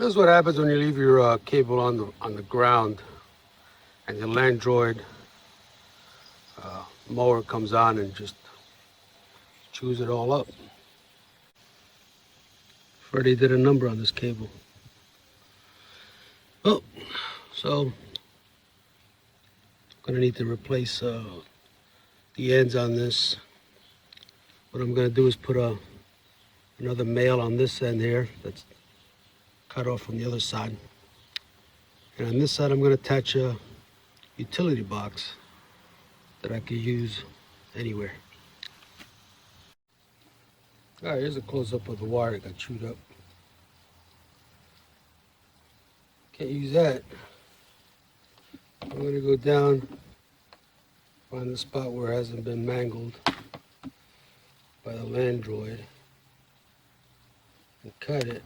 This is what happens when you leave your cable on the ground and your Landroid mower comes on and just chews it all up. Freddie did a number on this cable. Oh, so I'm gonna need to replace the ends on this. What I'm gonna do is put another male on this end here that's cut off from the other side. And on this side, I'm gonna attach a utility box that I could use anywhere. All right, here's a close-up of the wire that got chewed up. Can't use that. I'm gonna go down, find the spot where it hasn't been mangled by the Landroid, and cut it.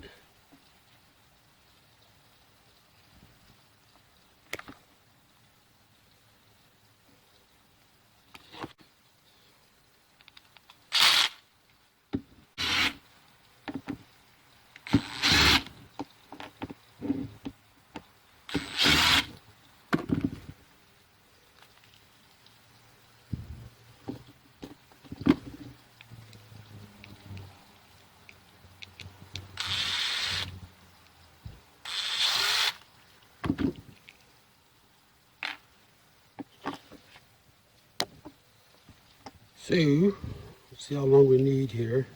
So, let's see how long we need here.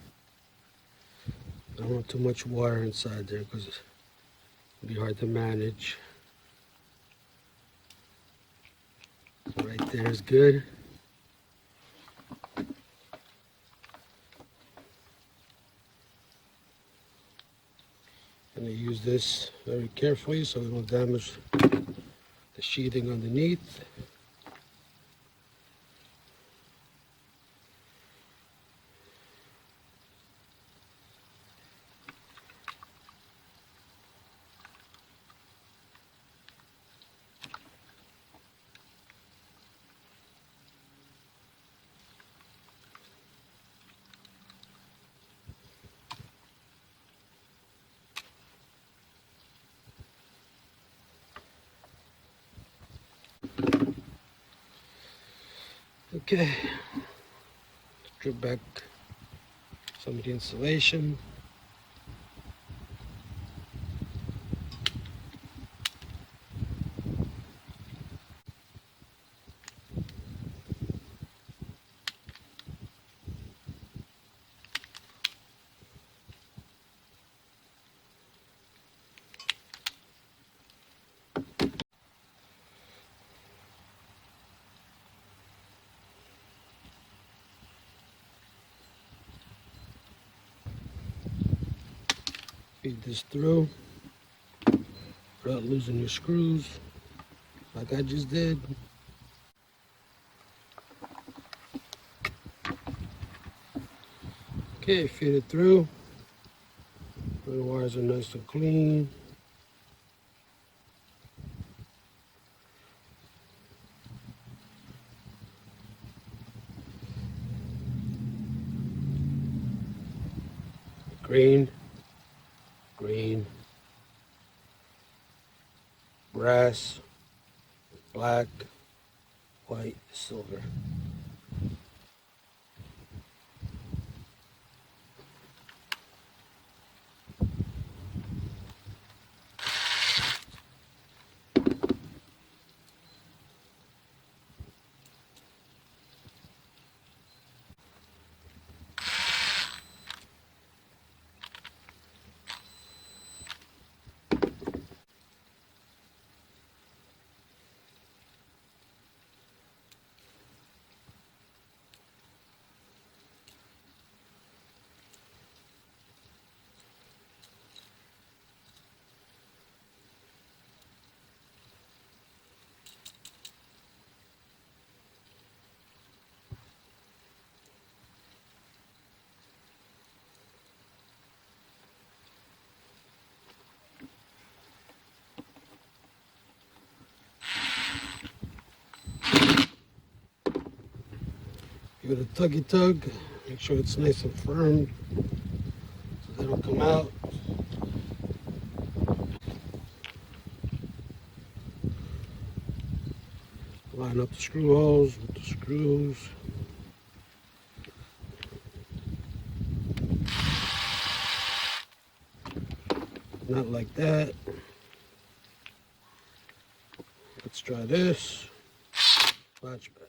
I don't want too much wire inside there because it'll be hard to manage. So right there is good. I'm going to use this very carefully so we don't damage the sheathing underneath. Okay, strip back some of the insulation. Feed this through without losing your screws, like I just did. Okay, feed it through. The wires are nice and clean. Green, green, brass, black, white, silver. Give it a tuggy tug, make sure it's nice and firm so they don't come out. Line up the screw holes with the screws. Not like that. Let's try this. Much better.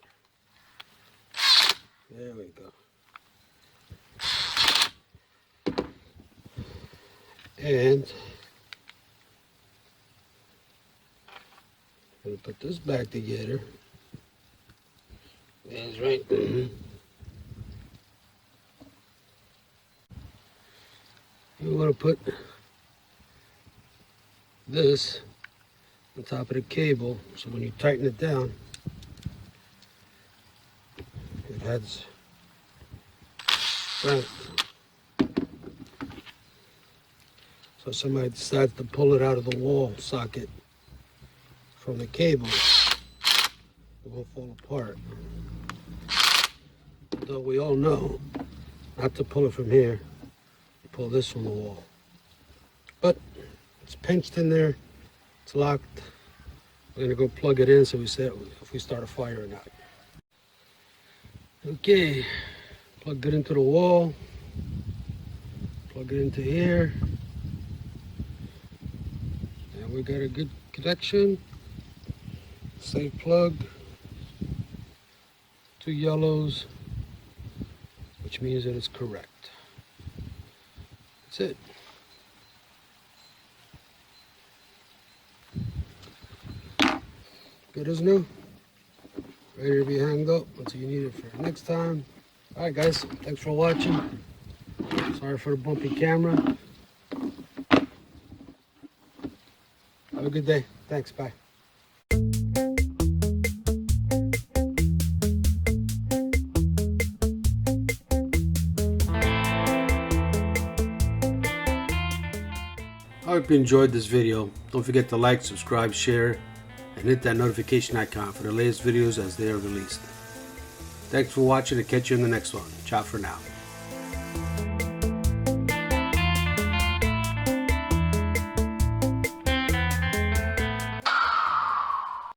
There we go. And I'm going to put this back together. That's right. You want to put this on top of the cable, so when you tighten it down, it heads right. So if somebody decides to pull it out of the wall socket from the cable, it will fall apart. Though we all know not to pull it from here, you pull this from the wall. But it's pinched in there, it's locked. We're gonna go plug it in so we see if we start a fire or not. Okay, plug it into the wall, plug it into here, and we got a good connection. Safe plug, 2 yellows, which means that it's correct. That's it. Good as new. Ready to be hanged up until you need it for next time. Alright guys, thanks for watching. Sorry for the bumpy camera. Have a good day. Thanks, bye. I hope you enjoyed this video. Don't forget to like, subscribe, share, and hit that notification icon for the latest videos as they are released. Thanks for watching, and catch you in the next one. Ciao for now.